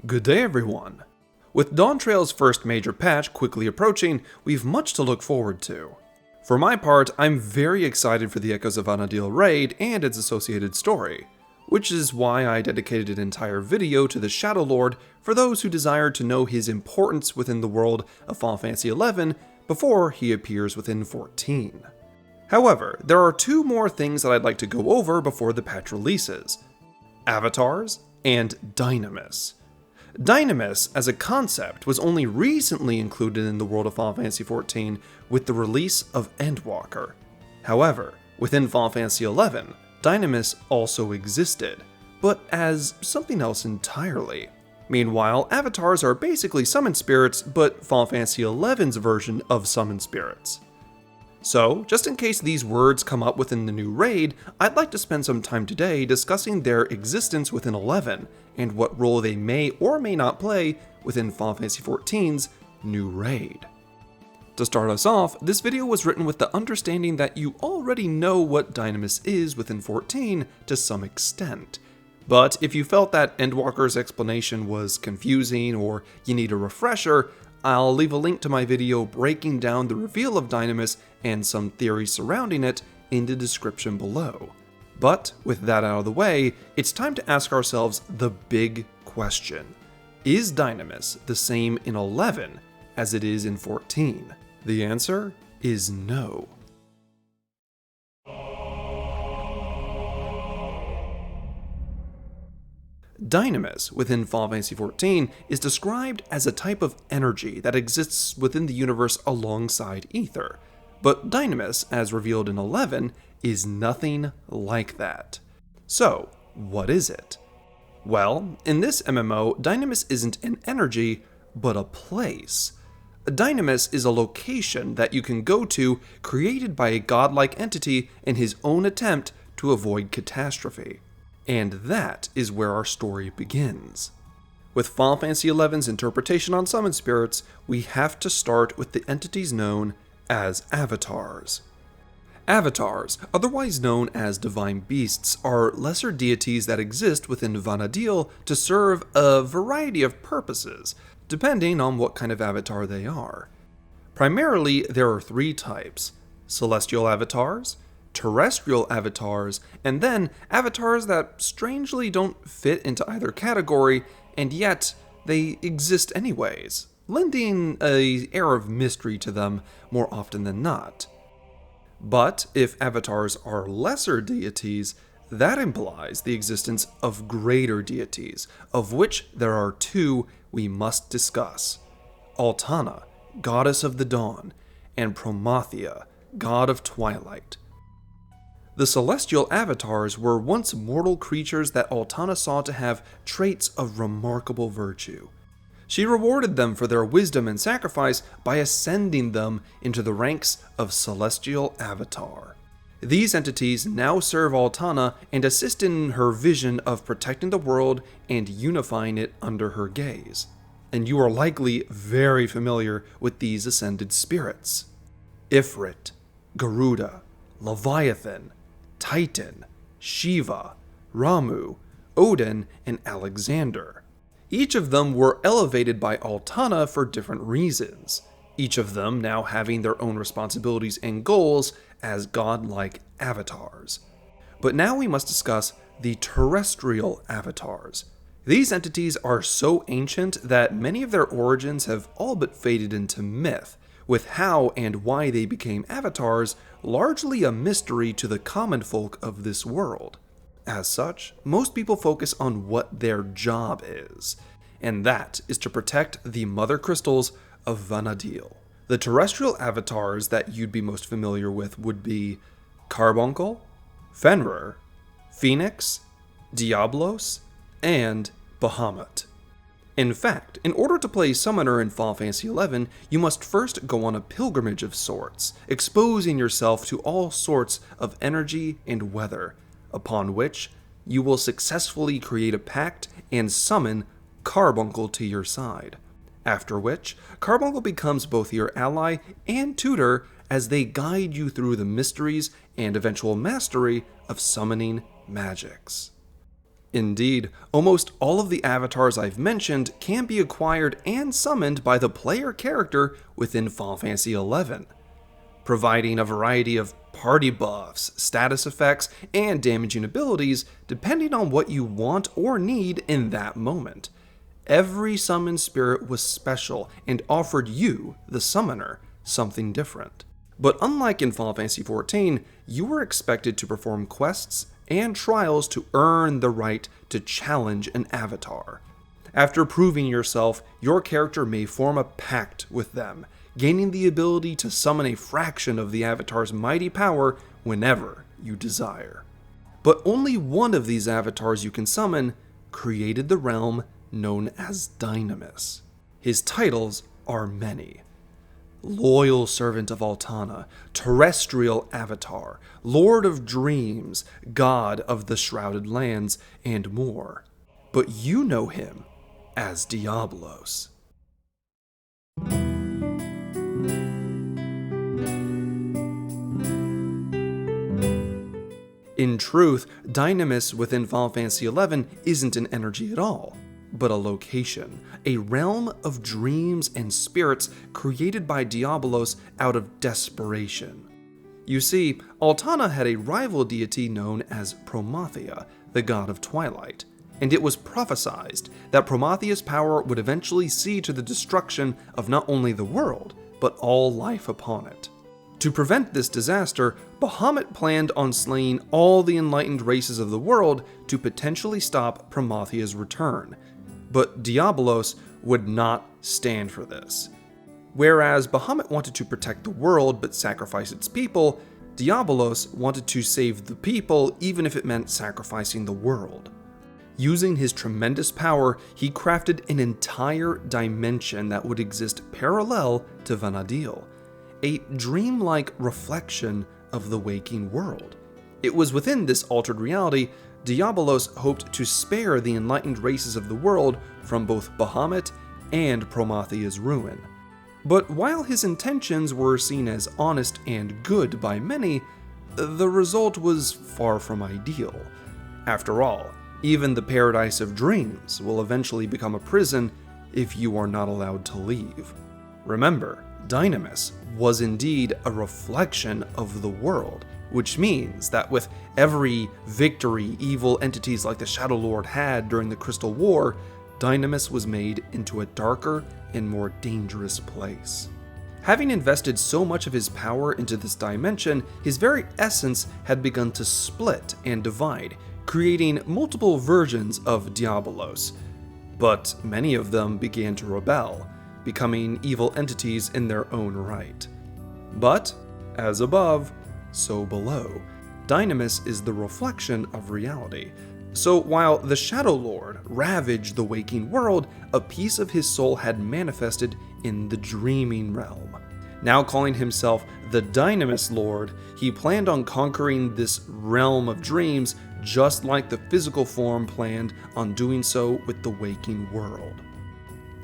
Good day everyone! With Dawntrail's first major patch quickly approaching, we've much to look forward to. For my part, I'm very excited for the Echoes of Vana'diel raid and its associated story, which is why I dedicated an entire video to the Shadow Lord for those who desire to know his importance within the world of Final Fantasy XI before he appears within 14. However, there are two more things that I'd like to go over before the patch releases: avatars and Dynamis. Dynamis, as a concept, was only recently included in the world of Final Fantasy XIV with the release of Endwalker. However, within Final Fantasy XI, Dynamis also existed, but as something else entirely. Meanwhile, avatars are basically summon spirits, but Final Fantasy XI's version of summon spirits. So, just in case these words come up within the new raid, I'd like to spend some time today discussing their existence within 11, and what role they may or may not play within Final Fantasy XIV's new raid. To start us off, this video was written with the understanding that you already know what Dynamis is within 14 to some extent. But if you felt that Endwalker's explanation was confusing or you need a refresher, I'll leave a link to my video breaking down the reveal of Dynamis and some theories surrounding it in the description below. But with that out of the way, it's time to ask ourselves the big question. Is Dynamis the same in 11 as it is in 14? The answer is no. Dynamis within Final Fantasy XIV is described as a type of energy that exists within the universe alongside ether, but Dynamis, as revealed in 11, is nothing like that. So, what is it? Well, in this MMO, Dynamis isn't an energy, but a place. Dynamis is a location that you can go to created by a godlike entity in his own attempt to avoid catastrophe. And that is where our story begins. With Final Fantasy XI's interpretation on summon spirits, we have to start with the entities known as avatars. Avatars, otherwise known as divine beasts, are lesser deities that exist within Vana'diel to serve a variety of purposes, depending on what kind of avatar they are. Primarily, there are three types: celestial avatars, terrestrial avatars, and then avatars that strangely don't fit into either category, and yet they exist anyways, lending an air of mystery to them more often than not. But if avatars are lesser deities, that implies the existence of greater deities, of which there are two we must discuss: Altana, goddess of the dawn, and Promathia, god of twilight. The celestial avatars were once mortal creatures that Altana saw to have traits of remarkable virtue. She rewarded them for their wisdom and sacrifice by ascending them into the ranks of celestial avatar. These entities now serve Altana and assist in her vision of protecting the world and unifying it under her gaze. And you are likely very familiar with these ascended spirits: Ifrit, Garuda, Leviathan, Titan, Shiva, Ramu, Odin, and Alexander. Each of them were elevated by Altana for different reasons, each of them now having their own responsibilities and goals as godlike avatars. But now we must discuss the terrestrial avatars. These entities are so ancient that many of their origins have all but faded into myth, with how and why they became avatars largely a mystery to the common folk of this world. As such, most people focus on what their job is, and that is to protect the mother crystals of Vana'diel. The terrestrial avatars that you'd be most familiar with would be Carbuncle, Fenrir, Phoenix, Diablos, and Bahamut. In fact, in order to play Summoner in Final Fantasy XI, you must first go on a pilgrimage of sorts, exposing yourself to all sorts of energy and weather, upon which you will successfully create a pact and summon Carbuncle to your side. After which, Carbuncle becomes both your ally and tutor as they guide you through the mysteries and eventual mastery of summoning magics. Indeed, almost all of the avatars I've mentioned can be acquired and summoned by the player character within Final Fantasy XI, providing a variety of party buffs, status effects, and damaging abilities depending on what you want or need in that moment. Every summoned spirit was special and offered you, the summoner, something different. But unlike in Final Fantasy XIV, you were expected to perform quests and trials to earn the right to challenge an avatar. After proving yourself, your character may form a pact with them, gaining the ability to summon a fraction of the avatar's mighty power whenever you desire. But only one of these avatars you can summon created the realm known as Dynamis. His titles are many: Loyal Servant of Altana, Terrestrial Avatar, Lord of Dreams, God of the Shrouded Lands, and more. But you know him as Diablos. In truth, Dynamis within Final Fantasy XI isn't an energy at all, but a location, a realm of dreams and spirits created by Diablos out of desperation. You see, Altana had a rival deity known as Promathia, the god of twilight, and it was prophesied that Promathea's power would eventually see to the destruction of not only the world, but all life upon it. To prevent this disaster, Bahamut planned on slaying all the enlightened races of the world to potentially stop Promathea's return. But Diablos would not stand for this. Whereas Bahamut wanted to protect the world but sacrifice its people, Diablos wanted to save the people even if it meant sacrificing the world. Using his tremendous power, he crafted an entire dimension that would exist parallel to Vana'diel, a dreamlike reflection of the waking world. It was within this altered reality Diablos hoped to spare the enlightened races of the world from both Bahamut and Promathea's ruin. But while his intentions were seen as honest and good by many, the result was far from ideal. After all, even the Paradise of Dreams will eventually become a prison if you are not allowed to leave. Remember, Dynamis was indeed a reflection of the world, which means that with every victory evil entities like the Shadow Lord had during the Crystal War, Dynamis was made into a darker and more dangerous place. Having invested so much of his power into this dimension, his very essence had begun to split and divide, creating multiple versions of Diablos. But many of them began to rebel, becoming evil entities in their own right. But, as above, so below. Dynamis is the reflection of reality. So while the Shadow Lord ravaged the waking world, a piece of his soul had manifested in the dreaming realm. Now calling himself the Dynamis Lord, he planned on conquering this realm of dreams just like the physical form planned on doing so with the waking world.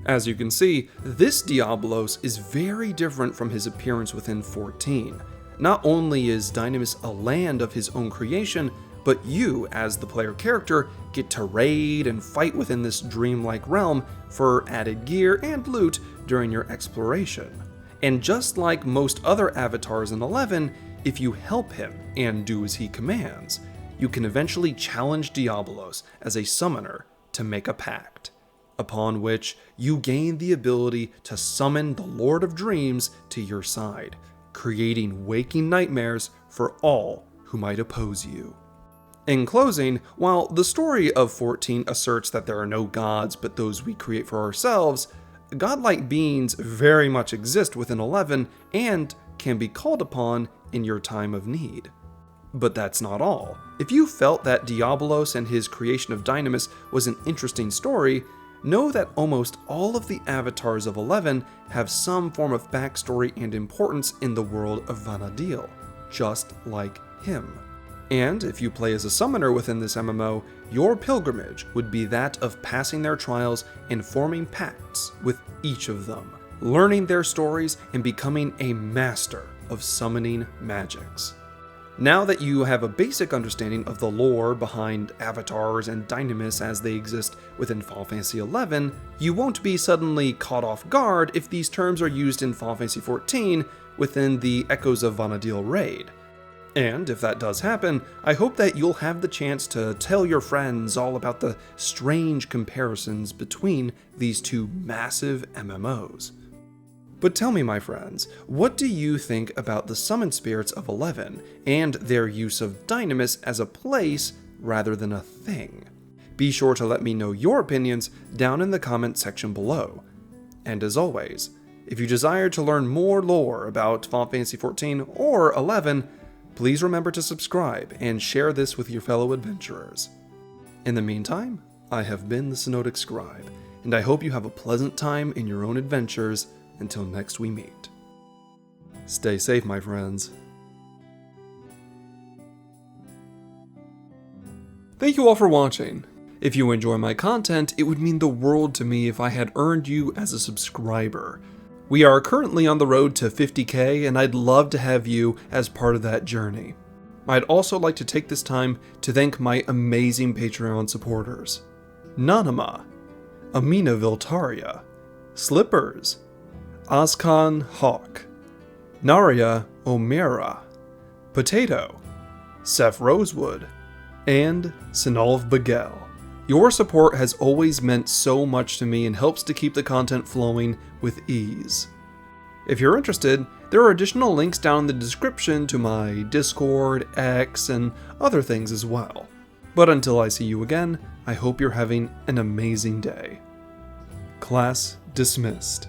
As you can see, this Diablos is very different from his appearance within 14. Not only is Dynamis a land of his own creation, but you, as the player character, get to raid and fight within this dreamlike realm for added gear and loot during your exploration. And just like most other avatars in 11, if you help him and do as he commands, you can eventually challenge Diablos as a summoner to make a pact, upon which you gain the ability to summon the Lord of Dreams to your side, creating waking nightmares for all who might oppose you. In closing, while the story of 14 asserts that there are no gods but those we create for ourselves, godlike beings very much exist within 11 and can be called upon in your time of need. But that's not all. If you felt that Diablos and his creation of Dynamis was an interesting story, know that almost all of the avatars of 11 have some form of backstory and importance in the world of Vana'diel, just like him. And if you play as a summoner within this MMO, your pilgrimage would be that of passing their trials and forming pacts with each of them, learning their stories and becoming a master of summoning magics. Now that you have a basic understanding of the lore behind avatars and Dynamis as they exist within Final Fantasy XI, you won't be suddenly caught off guard if these terms are used in Final Fantasy XIV within the Echoes of Vana'diel raid. And if that does happen, I hope that you'll have the chance to tell your friends all about the strange comparisons between these two massive MMOs. But tell me, my friends, what do you think about the Summon Spirits of 11 and their use of Dynamis as a place rather than a thing? Be sure to let me know your opinions down in the comment section below. And as always, if you desire to learn more lore about Final Fantasy XIV or 11, please remember to subscribe and share this with your fellow adventurers. In the meantime, I have been the Synodic Scribe, and I hope you have a pleasant time in your own adventures until next we meet. Stay safe, my friends. Thank you all for watching. If you enjoy my content, it would mean the world to me if I had earned you as a subscriber. We are currently on the road to 50k, and I'd love to have you as part of that journey. I'd also like to take this time to thank my amazing Patreon supporters: Nanima, Amina Viltaria, Slippers, Azkan Hawk, Naria O'Meara, Potato, Seth Rosewood, and Sinalv Bagel. Your support has always meant so much to me and helps to keep the content flowing with ease. If you're interested, there are additional links down in the description to my Discord, X, and other things as well. But until I see you again, I hope you're having an amazing day. Class dismissed.